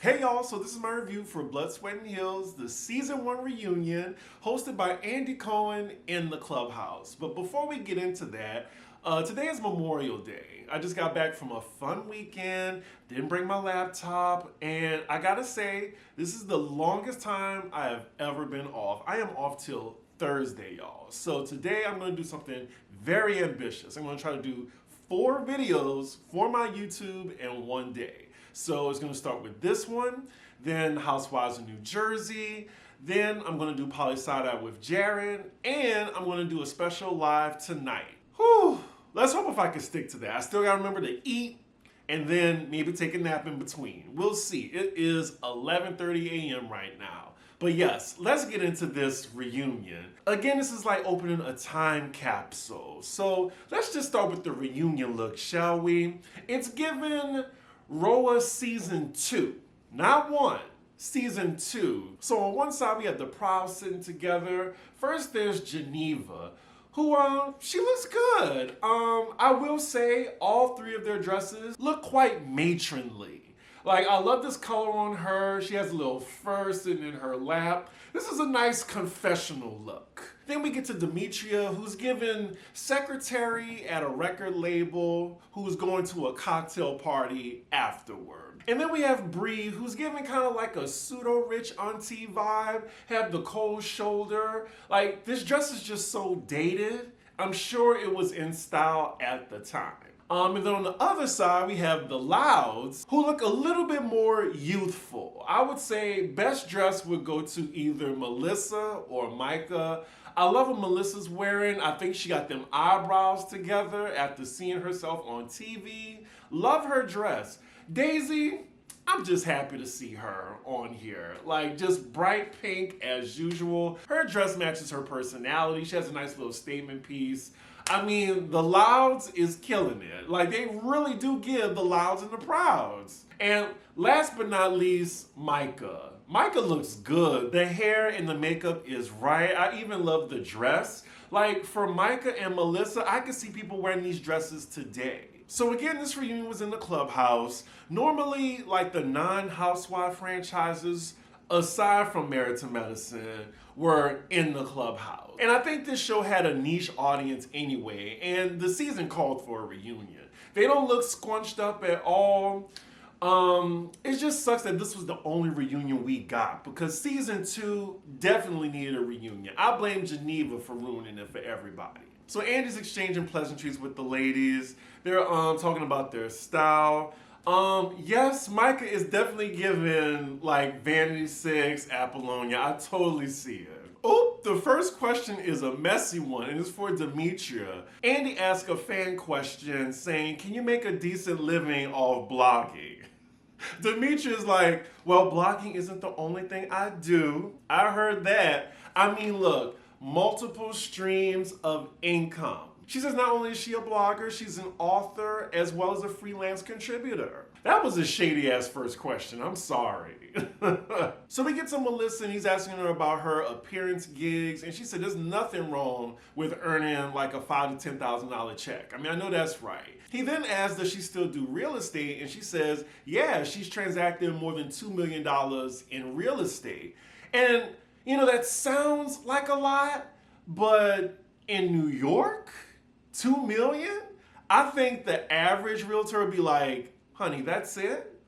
Hey y'all, so this is my review for Blood, Sweat, and Heels, the Season 1 reunion, hosted by Andy Cohen in the ClubHouse. But before we get into that, today is Memorial Day. I just got back from a fun weekend, didn't bring my laptop, and I gotta say, this is the longest time I have ever been off. I am off till Thursday, y'all. So today I'm gonna do something very ambitious. I'm gonna try to do 4 videos for my YouTube in one day. So it's gonna start with this one, then Housewives of New Jersey, then I'm gonna do Poli Sci-Eye with Jared, and I'm gonna do a special live tonight. Whew, let's hope if I can stick to that. I still gotta remember to eat and then maybe take a nap in between. We'll see. It is 11:30 a.m. right now. But yes, let's get into this reunion. Again, this is like opening a time capsule. So let's just start with the reunion look, shall we? It's given Roa Season 2, not 1, Season 2. So on one side we have the Proud sitting together. First there's Geneva, who she looks good. I will say all 3 of their dresses look quite matronly. Like, I love this color on her. She has a little fur sitting in her lap. This is a nice confessional look. Then we get to Demetria, who's given secretary at a record label, who's going to a cocktail party afterward. And then we have Bree, who's giving kind of like a pseudo-rich auntie vibe, have the cold shoulder. Like, this dress is just so dated. I'm sure it was in style at the time. And then on the other side, we have the Louds, who look a little bit more youthful. I would say best dress would go to either Melissa or Micah. I love what Melissa's wearing. I think she got them eyebrows together after seeing herself on TV. Love her dress. Daisy, I'm just happy to see her on here. Like, just bright pink as usual. Her dress matches her personality. She has a nice little statement piece. I mean, the Louds is killing it. Like, they really do give the Louds and the Prouds. And last but not least, Micah. Micah looks good. The hair and the makeup is right. I even love the dress. Like, for Micah and Melissa, I could see people wearing these dresses today. So again, this reunion was in the ClubHouse. Normally, like the non-Housewife franchises, aside from Married to Medicine, were in the ClubHouse. And I think this show had a niche audience anyway, and the season called for a reunion. They don't look scrunched up at all. It just sucks that this was the only reunion we got, because season 2 definitely needed a reunion. I blame Geneva for ruining it for everybody. So Andy's exchanging pleasantries with the ladies. They're talking about their style. Yes, Micah is definitely giving like Vanity 6, Apollonia. I totally see it. Oh, the first question is a messy one, and it's for Demetria. Andy asked a fan question saying, can you make a decent living off blogging? Demetria's like, well, blogging isn't the only thing I do. I heard that. I mean, look, multiple streams of income. She says not only is she a blogger, she's an author as well as a freelance contributor. That was a shady-ass first question, I'm sorry. So we get to Melissa and he's asking her about her appearance gigs, and she said there's nothing wrong with earning like a $5,000 to $10,000 check. I mean, I know that's right. He then asks does she still do real estate, and she says, yeah, she's transacted more than $2 million in real estate. And you know, that sounds like a lot, but in New York, 2 million? I think the average realtor would be like, honey, that's it?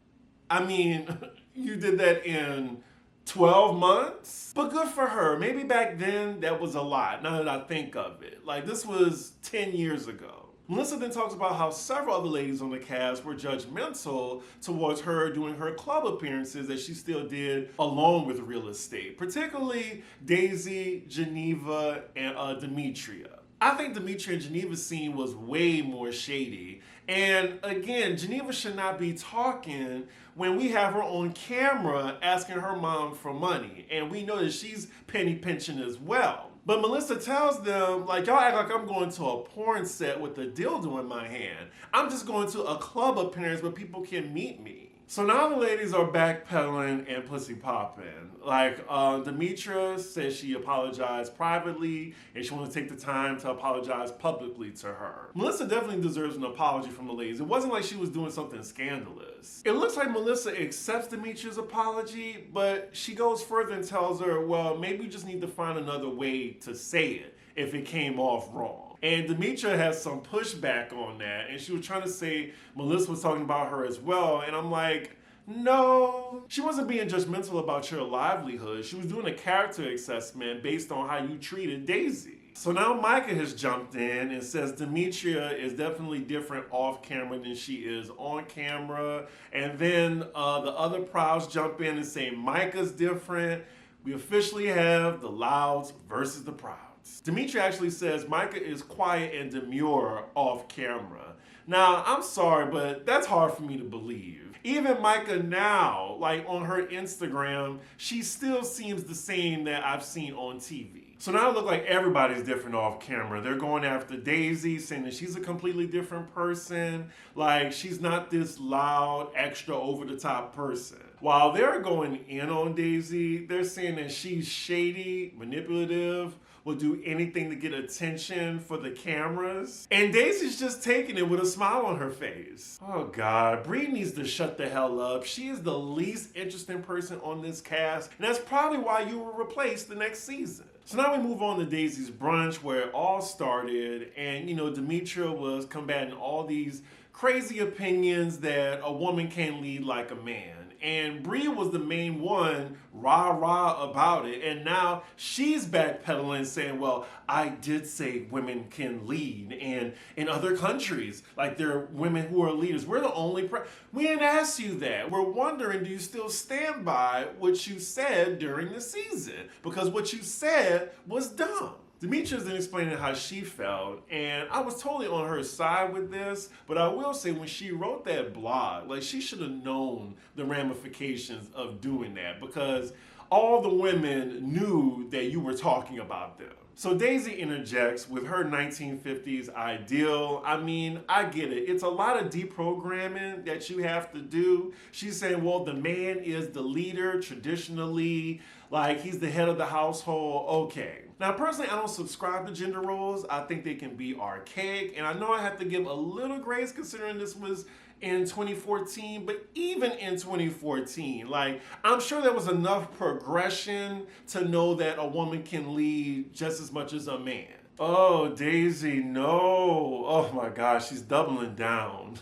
I mean, you did that in 12 months? But good for her. Maybe back then that was a lot, now that I think of it. Like, this was 10 years ago. Melissa then talks about how several other ladies on the cast were judgmental towards her doing her club appearances that she still did along with real estate, particularly Daisy, Geneva, and Demetria. I think Demetria and Geneva's scene was way more shady. And again, Geneva should not be talking when we have her on camera asking her mom for money. And we know that she's penny pinching as well. But Melissa tells them, like, y'all act like I'm going to a porn set with a dildo in my hand. I'm just going to a club appearance where people can meet me. So now the ladies are backpedaling and pussy popping. Like, Demetra says she apologized privately and she wants to take the time to apologize publicly to her. Melissa definitely deserves an apology from the ladies. It wasn't like she was doing something scandalous. It looks like Melissa accepts Demetra's apology, but she goes further and tells her, well, maybe you just need to find another way to say it if it came off wrong. And Demetra has some pushback on that, and she was trying to say Melissa was talking about her as well, and I'm like, no, she wasn't being judgmental about your livelihood. She was doing a character assessment based on how you treated Daisy. So now Micah has jumped in and says Demetria is definitely different off camera than she is on camera. And then the other prouds jump in and say Micah's different. We officially have the louds versus the prouds. Demetria actually says Micah is quiet and demure off camera. Now, I'm sorry, but that's hard for me to believe. Even Micah now, like on her Instagram, she still seems the same that I've seen on TV. So now it looks like everybody's different off camera. They're going after Daisy, saying that she's a completely different person. Like, she's not this loud, extra, over-the-top person. While they're going in on Daisy, they're saying that she's shady, manipulative, will do anything to get attention for the cameras. And Daisy's just taking it with a smile on her face. Oh God, Bree needs to shut the hell up. She is the least interesting person on this cast, and that's probably why you were replaced the next season. So now we move on to Daisy's brunch, where it all started, and Demetra was combating all these crazy opinions that a woman can't lead like a man. And Bree was the main one rah-rah about it. And now she's backpedaling saying, well, I did say women can lead. And in other countries, like there are women who are leaders. We're the only, we didn't ask you that. We're wondering, do you still stand by what you said during the season? Because what you said was dumb. Demetra's then explaining how she felt, and I was totally on her side with this, but I will say when she wrote that blog, like she should have known the ramifications of doing that because all the women knew that you were talking about them. So Daisy interjects with her 1950s ideal. I mean, I get it. It's a lot of deprogramming that you have to do. She's saying, well, the man is the leader traditionally, like he's the head of the household. Okay. Now, personally, I don't subscribe to gender roles. I think they can be archaic. And I know I have to give a little grace considering this was in 2014, but even in 2014, like I'm sure there was enough progression to know that a woman can lead just as much as a man. Oh, Daisy, no. Oh my gosh, she's doubling down.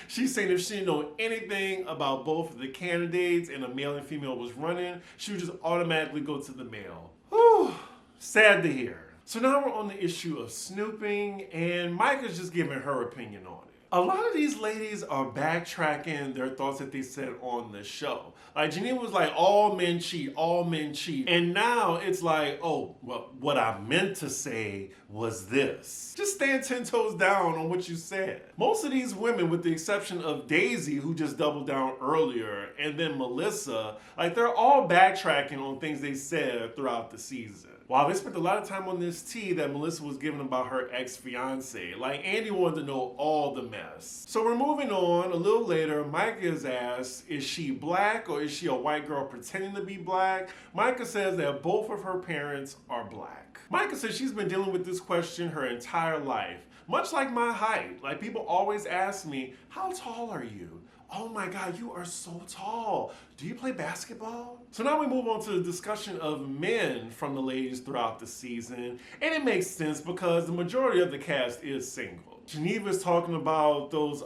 She's saying if she didn't know anything about both of the candidates and a male and female was running, she would just automatically go to the male. Whew, sad to hear. So now we're on the issue of snooping, and Micah's just giving her opinion on it. A lot of these ladies are backtracking their thoughts that they said on the show. Like Geneva was like, all men cheat, all men cheat. And now it's like, oh, well, what I meant to say was this. Just stand 10 toes down on what you said. Most of these women, with the exception of Daisy, who just doubled down earlier, and then Melissa, like they're all backtracking on things they said throughout the season. Wow, they spent a lot of time on this tea that Melissa was giving about her ex-fiance. Like, Andy wanted to know all the mess. So we're moving on. A little later, Micah is asked, is she black or is she a white girl pretending to be black? Micah says that both of her parents are black. Micah says she's been dealing with this question her entire life. Much like my height. Like, people always ask me, how tall are you? Oh my God, you are so tall. Do you play basketball? So now we move on to the discussion of men from the ladies throughout the season. And it makes sense because the majority of the cast is single. Geneva's talking about those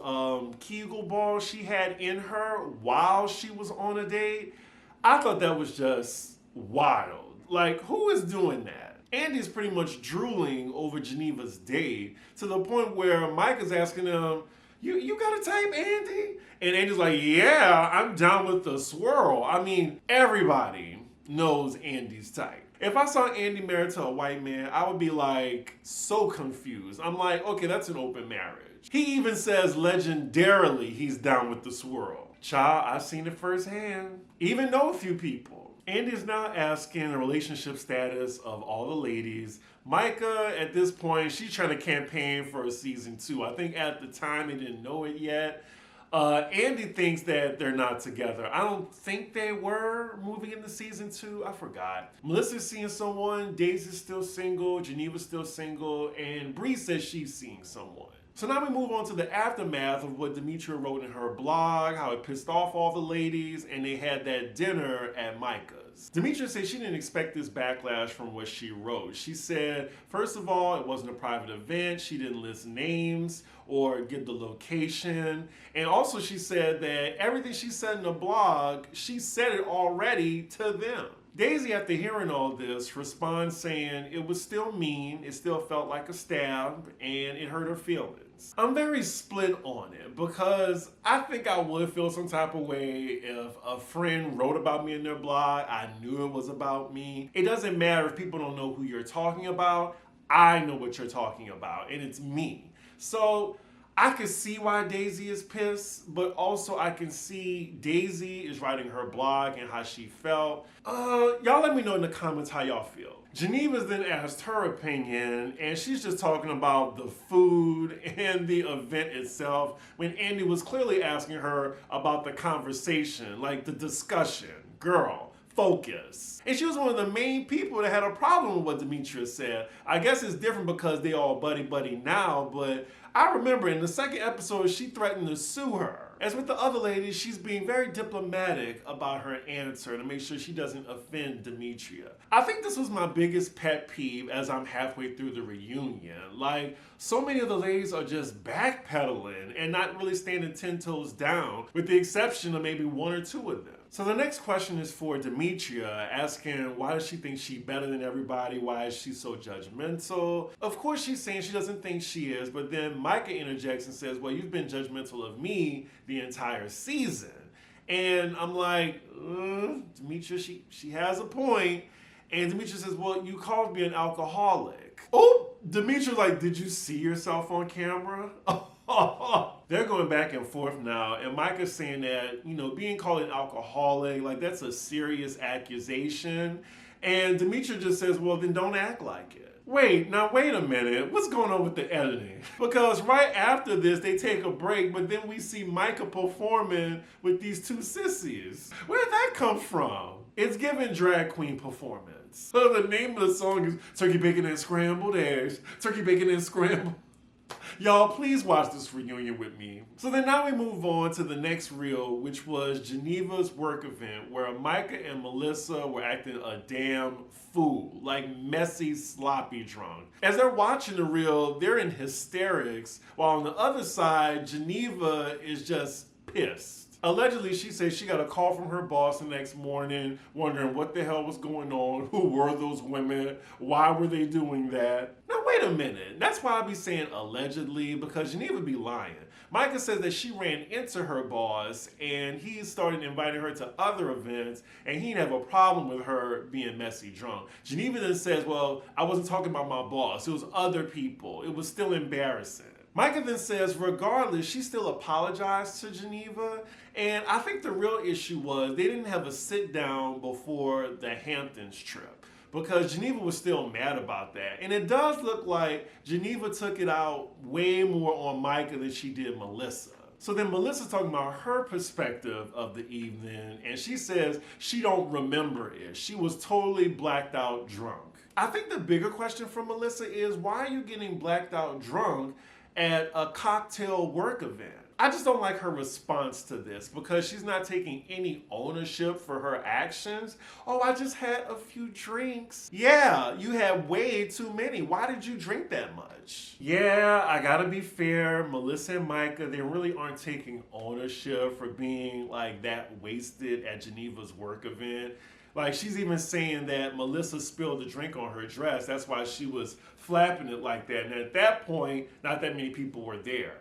Kegel balls she had in her while she was on a date. I thought that was just wild. Like, who is doing that? Andy's pretty much drooling over Geneva's date to the point where Mike is asking him, You got a type, Andy? And Andy's like, yeah, I'm down with the swirl. I mean, everybody knows Andy's type. If I saw Andy married to a white man, I would be like so confused. I'm like, okay, that's an open marriage. He even says legendarily he's down with the swirl. Child, I've seen it firsthand. Even know a few people. Andy's now asking the relationship status of all the ladies. Micah, at this point, she's trying to campaign for a season 2. I think at the time they didn't know it yet. Andy thinks that they're not together. I don't think they were moving into season 2. I forgot. Melissa's seeing someone. Daisy's still single. Geneva's still single. And Bree says she's seeing someone. So now we move on to the aftermath of what Demetria wrote in her blog, how it pissed off all the ladies, and they had that dinner at Micah's. Demetria said she didn't expect this backlash from what she wrote. She said, first of all, it wasn't a private event. She didn't list names or give the location. And also she said that everything she said in the blog, she said it already to them. Daisy, after hearing all this, responds saying it was still mean, it still felt like a stab, and it hurt her feelings. I'm very split on it because I think I would feel some type of way if a friend wrote about me in their blog, I knew it was about me. It doesn't matter if people don't know who you're talking about, I know what you're talking about, and it's me. So I can see why Daisy is pissed, but also I can see Daisy is writing her blog and how she felt. Y'all let me know in the comments how y'all feel. Geneva's then asked her opinion, and she's just talking about the food and the event itself, when Andy was clearly asking her about the conversation, like the discussion. Girl, focus. And she was one of the main people that had a problem with what Demetria said. I guess it's different because they all buddy-buddy now, but I remember in the second episode, she threatened to sue her. As with the other ladies, she's being very diplomatic about her answer to make sure she doesn't offend Demetria. I think this was my biggest pet peeve as I'm halfway through the reunion. Like, so many of the ladies are just backpedaling and not really standing 10 toes down, with the exception of maybe 1 or 2 of them. So the next question is for Demetria, asking why does she think she's better than everybody? Why is she so judgmental? Of course she's saying she doesn't think she is, but then Micah interjects and says, well, you've been judgmental of me the entire season. And I'm like, Demetria, she has a point. And Demetria says, well, you called me an alcoholic. Oh, Demetria's like, did you see yourself on camera? They're going back and forth now, and Micah's saying that, being called an alcoholic, like that's a serious accusation. And Demetria just says, well, then don't act like it. Wait a minute. What's going on with the editing? Because right after this, they take a break, but then we see Micah performing with these 2 sissies. Where did that come from? It's giving drag queen performance. So the name of the song is Turkey Bacon and Scrambled Eggs. Turkey Bacon and Scrambled. Y'all, please watch this reunion with me. So then now we move on to the next reel, which was Geneva's work event, where Micah and Melissa were acting a damn fool, like messy, sloppy drunk. As they're watching the reel, they're in hysterics, while on the other side, Geneva is just pissed. Allegedly, she says she got a call from her boss the next morning, wondering what the hell was going on, who were those women, why were they doing that? Now wait a minute, that's why I be saying allegedly, because Geneva be lying. Micah says that she ran into her boss and he started inviting her to other events and he didn't have a problem with her being messy drunk. Geneva then says, well, I wasn't talking about my boss, it was other people, it was still embarrassing. Micah then says, regardless, she still apologized to Geneva. And I think the real issue was they didn't have a sit down before the Hamptons trip, because Geneva was still mad about that. And it does look like Geneva took it out way more on Micah than she did Melissa. So then Melissa's talking about her perspective of the evening, and she says she don't remember it. She was totally blacked out drunk. I think the bigger question for Melissa is, why are you getting blacked out drunk at a cocktail work event? I just don't like her response to this because she's not taking any ownership for her actions. Oh, I just had a few drinks. Yeah, you had way too many. Why did you drink that much? Yeah, I gotta be fair. Melissa and Micah, they really aren't taking ownership for being like that wasted at Geneva's work event. Like, she's even saying that Melissa spilled the drink on her dress. That's why she was flapping it like that. And at that point, not that many people were there.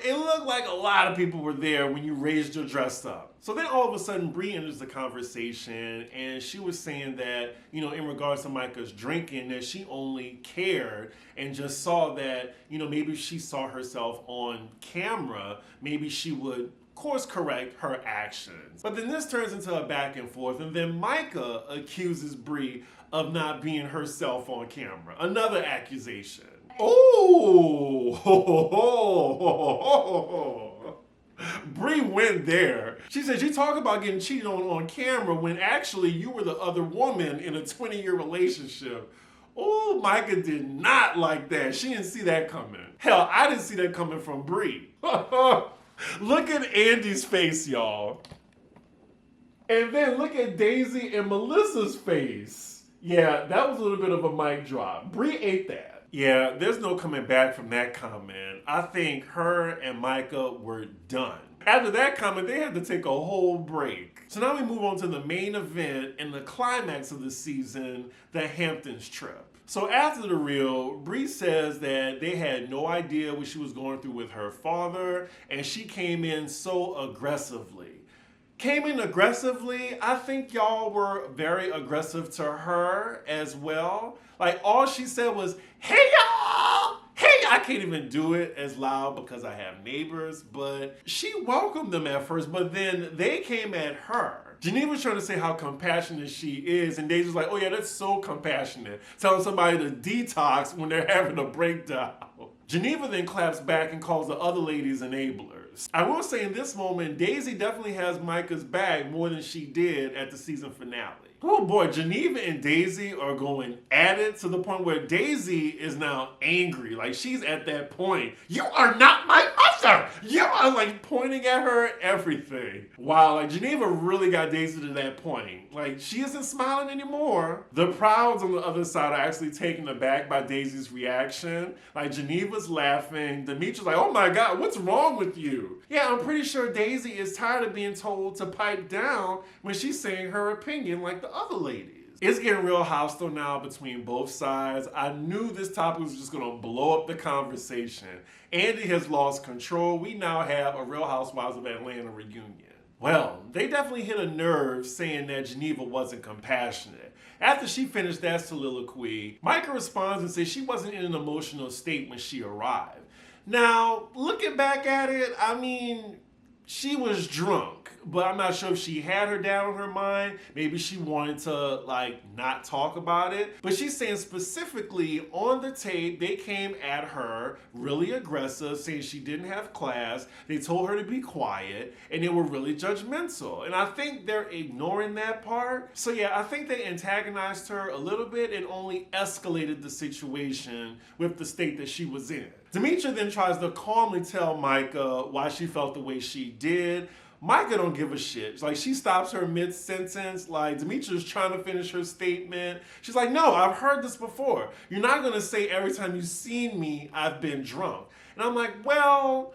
It looked like a lot of people were there when you raised your dress up. So then all of a sudden, Bree enters the conversation, and she was saying that, in regards to Micah's drinking, that she only cared and just saw that, maybe if she saw herself on camera, maybe she would course correct her actions. But then this turns into a back and forth, and then Micah accuses Bree of not being herself on camera. Another accusation. Oh, Bree went there. She said, you talk about getting cheated on camera when actually you were the other woman in a 20-year relationship. Oh, Micah did not like that. She didn't see that coming. Hell, I didn't see that coming from Bree. Look at Andy's face, y'all. And then look at Daisy and Melissa's face. Yeah, that was a little bit of a mic drop. Bree ate that. Yeah, there's no coming back from that comment. I think her and Micah were done. After that comment, they had to take a whole break. So now we move on to the main event and the climax of the season, the Hamptons trip. So after the reel, Bree says that they had no idea what she was going through with her father, and she came in so aggressively. Came in aggressively, I think y'all were very aggressive to her as well. Like, all she said was, hey y'all! Hey, I can't even do it as loud because I have neighbors, but she welcomed them at first, but then they came at her. Geneva was trying to say how compassionate she is, and Daisy's like, oh yeah, that's so compassionate. Telling somebody to detox when they're having a breakdown. Geneva then claps back and calls the other ladies enablers. I will say in this moment, Daisy definitely has Micah's back more than she did at the season finale. Oh boy, Geneva and Daisy are going at it to the point where Daisy is now angry. Like, she's at that point. You are not my mother! You are, like, pointing at her, everything. Wow, like, Geneva really got Daisy to that point. Like, she isn't smiling anymore. The Prouds on the other side are actually taken aback by Daisy's reaction. Like, Geneva's laughing. Demetrius like, oh my God, what's wrong with you? Yeah, I'm pretty sure Daisy is tired of being told to pipe down when she's saying her opinion like the other ladies. It's getting real hostile now between both sides. I knew this topic was just gonna blow up the conversation. Andy has lost control. We now have a Real Housewives of Atlanta reunion. Well, they definitely hit a nerve saying that Geneva wasn't compassionate. After she finished that soliloquy, Micah responds and says she wasn't in an emotional state when she arrived. Now, looking back at it, I mean, she was drunk, but I'm not sure if she had her down in her mind. Maybe she wanted to, like, not talk about it. But she's saying specifically on the tape, they came at her really aggressive, saying she didn't have class. They told her to be quiet, and they were really judgmental. And I think they're ignoring that part. So yeah, I think they antagonized her a little bit and only escalated the situation with the state that she was in. Demetria then tries to calmly tell Micah why she felt the way she did. Micah don't give a shit. Like, she stops her mid-sentence. Like, Demetria's trying to finish her statement. She's like, no, I've heard this before. You're not gonna say every time you've seen me, I've been drunk. And I'm like, well,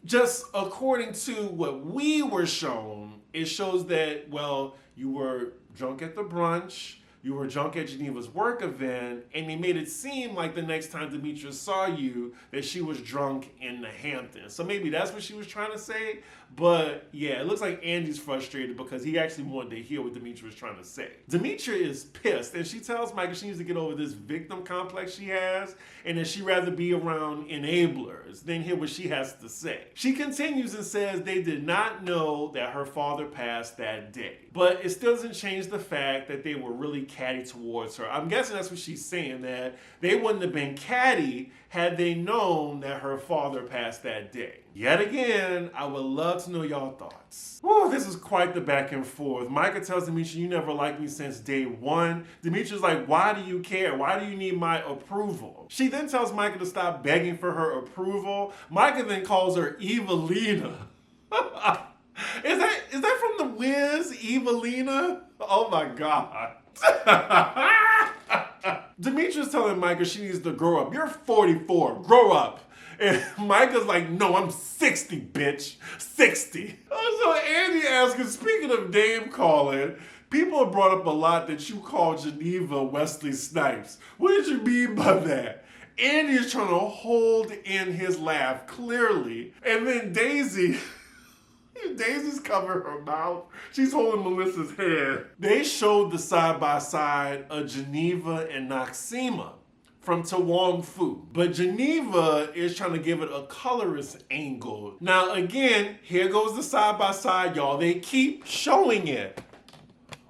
just according to what we were shown, it shows that, well, you were drunk at the brunch, you were drunk at Geneva's work event, and they made it seem like the next time Demetria saw you that she was drunk in the Hamptons. So maybe that's what she was trying to say. But yeah, it looks like Andy's frustrated because he actually wanted to hear what Demetria was trying to say. Demetria is pissed, and she tells Micah she needs to get over this victim complex she has, and that she'd rather be around enablers than hear what she has to say. She continues and says they did not know that her father passed that day. But it still doesn't change the fact that they were really catty towards her. I'm guessing that's what she's saying, that they wouldn't have been catty had they known that her father passed that day. Yet again, I would love to know y'all thoughts. Whew, this is quite the back and forth. Micah tells Demetria, you never liked me since day one. Demetria's like, why do you care? Why do you need my approval? She then tells Micah to stop begging for her approval. Micah then calls her Evelina. Is that from The Wiz, Evelina? Oh my God. Demetria's telling Micah she needs to grow up. You're 44, grow up. And Micah's like, no, I'm 60, bitch. 60. So Andy asking, speaking of name calling, people have brought up a lot that you call Geneva Wesley Snipes. What did you mean by that? Andy is trying to hold in his laugh, clearly. And then Daisy's covering her mouth. She's holding Melissa's hand. They showed the side-by-side of Geneva and Noxema from Tawong Fu. But Geneva is trying to give it a colorist angle. Now again, here goes the side-by-side, y'all. They keep showing it.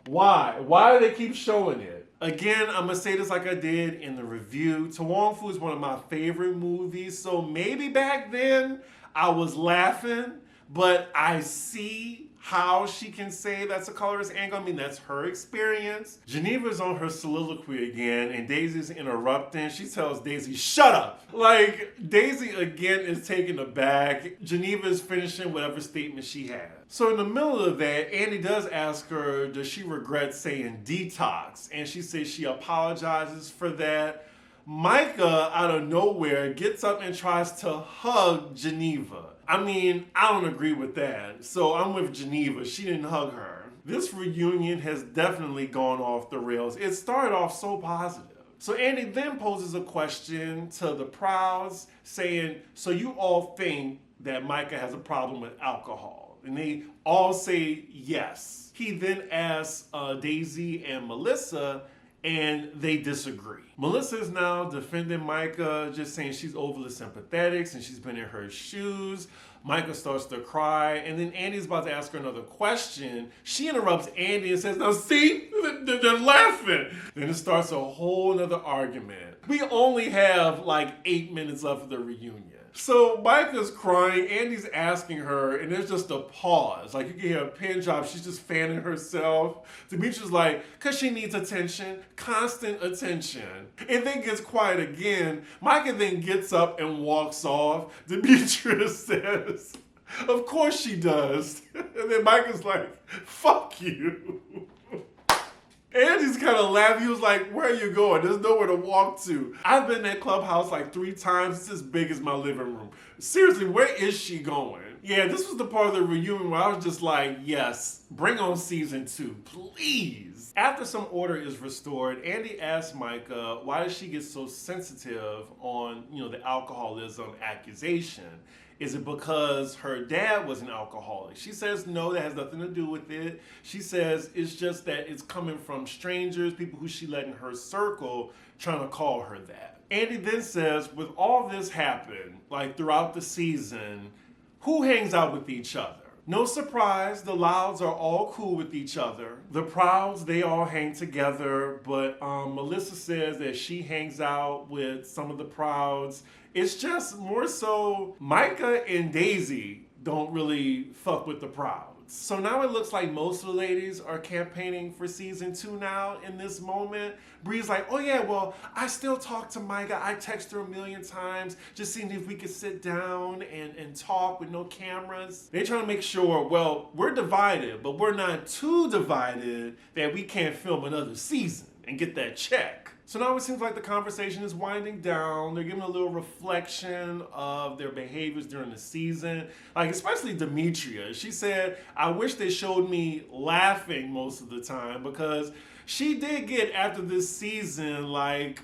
Why? Why do they keep showing it? Again, I'm gonna say this like I did in the review. Tawong Fu is one of my favorite movies, so maybe back then I was laughing, but I see how she can say that's a colorist angle. I mean, that's her experience. Geneva's on her soliloquy again, and Daisy's interrupting. She tells Daisy, shut up! Like, Daisy again is taken aback. Geneva's finishing whatever statement she has. So in the middle of that, Andy does ask her, does she regret saying detox? And she says she apologizes for that. Micah, out of nowhere, gets up and tries to hug Geneva. I mean, I don't agree with that. So I'm with Geneva. She didn't hug her. This reunion has definitely gone off the rails. It started off so positive. So Andy then poses a question to the Prouds saying, so you all think that Micah has a problem with alcohol? And they all say yes. He then asks Daisy and Melissa, and they disagree. Melissa is now defending Micah, just saying she's overly sympathetic since she's been in her shoes. Micah starts to cry, and then Andy's about to ask her another question. She interrupts Andy and says, now see, they're laughing. Then it starts a whole nother argument. We only have like 8 minutes left of the reunion. So Micah's crying, Andy's asking her, and there's just a pause. Like you can hear a pin drop, she's just fanning herself. Demetrius like, cause she needs attention, constant attention. And then gets quiet again. Micah then gets up and walks off. Demetrius says, of course she does. And then Micah's like, fuck you. Andy's kind of laughing. He was like, where are you going? There's nowhere to walk to. I've been at ClubHouse like 3 times. It's as big as my living room. Seriously, where is she going? Yeah, this was the part of the reunion where I was just like, yes, bring on season 2, please. After some order is restored, Andy asks Micah, why does she get so sensitive on, the alcoholism accusation? Is it because her dad was an alcoholic? She says no, that has nothing to do with it. She says it's just that it's coming from strangers, people who she let in her circle, trying to call her that. Andy then says, with all this happen, like throughout the season, who hangs out with each other? No surprise, the Louds are all cool with each other. The Prouds, they all hang together, but Melissa says that she hangs out with some of the Prouds. It's just more so Micah and Daisy don't really fuck with the Prouds. So now it looks like most of the ladies are campaigning for season 2 now in this moment. Bree's like, oh yeah, well, I still talk to Micah. I text her a million times, just seeing if we could sit down and talk with no cameras. They're trying to make sure, well, we're divided, but we're not too divided that we can't film another season and get that check. So now it seems like the conversation is winding down. They're giving a little reflection of their behaviors during the season. Like, especially Demetria. She said, I wish they showed me laughing most of the time because she did get, after this season, like,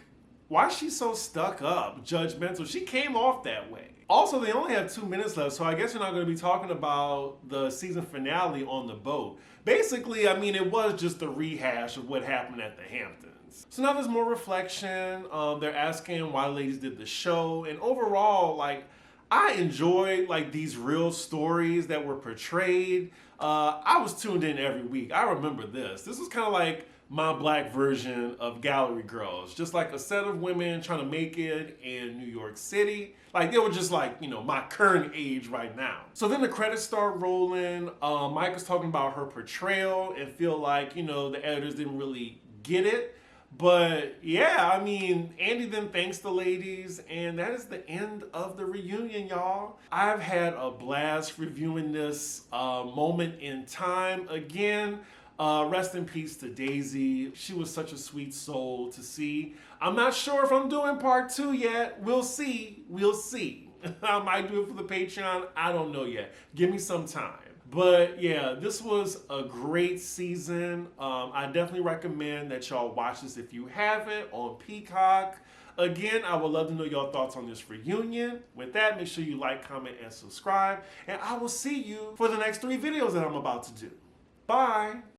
why is she so stuck up, judgmental? She came off that way. Also, they only have 2 minutes left, so I guess we're not going to be talking about the season finale on the boat. Basically, I mean, it was just a rehash of what happened at the Hamptons. So now there's more reflection. They're asking why ladies did the show. And overall, like, I enjoyed like these real stories that were portrayed. I was tuned in every week. I remember this. This was kind of like my black version of Gallery Girls. Just like a set of women trying to make it in New York City. Like, they were just like, my current age right now. So then the credits start rolling. Micah's talking about her portrayal and feel like, the editors didn't really get it. But yeah, I mean, Andy then thanks the ladies, and that is the end of the reunion, y'all. I've had a blast reviewing this moment in time. Again, rest in peace to Daisy. She was such a sweet soul to see. I'm not sure if I'm doing part 2 yet. We'll see. We'll see. I might do it for the Patreon. I don't know yet. Give me some time. But yeah, this was a great season. I definitely recommend that y'all watch this if you haven't on Peacock. Again, I would love to know your thoughts on this reunion. With that, make sure you like, comment, and subscribe. And I will see you for the next 3 videos that I'm about to do. Bye.